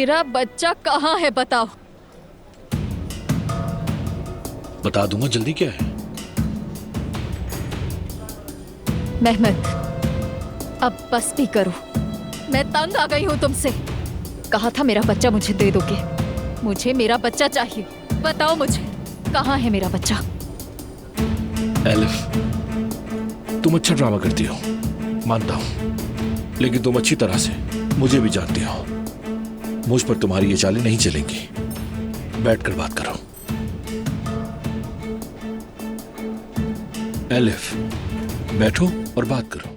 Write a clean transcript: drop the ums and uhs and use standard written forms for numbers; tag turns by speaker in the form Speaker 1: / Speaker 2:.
Speaker 1: मेरा बच्चा कहाँ है बताओ।
Speaker 2: बता दूंगा, जल्दी क्या है?
Speaker 1: मेहमत, अब बस भी करो। मैं तंग आ गई हूँ तुमसे। कहा था मेरा बच्चा मुझे दे दोगे। मुझे मेरा बच्चा चाहिए। बताओ मुझे, कहाँ है मेरा बच्चा?
Speaker 2: एलिफ, तुम अच्छा ड्रामा करती हो, मानता हूं, लेकिन तुम अच्छी तरह से मुझे भी जानती हो। मुझ पर तुम्हारी ये चालें नहीं चलेंगी। बैठकर बात करो। एलिफ, बैठो और बात करो।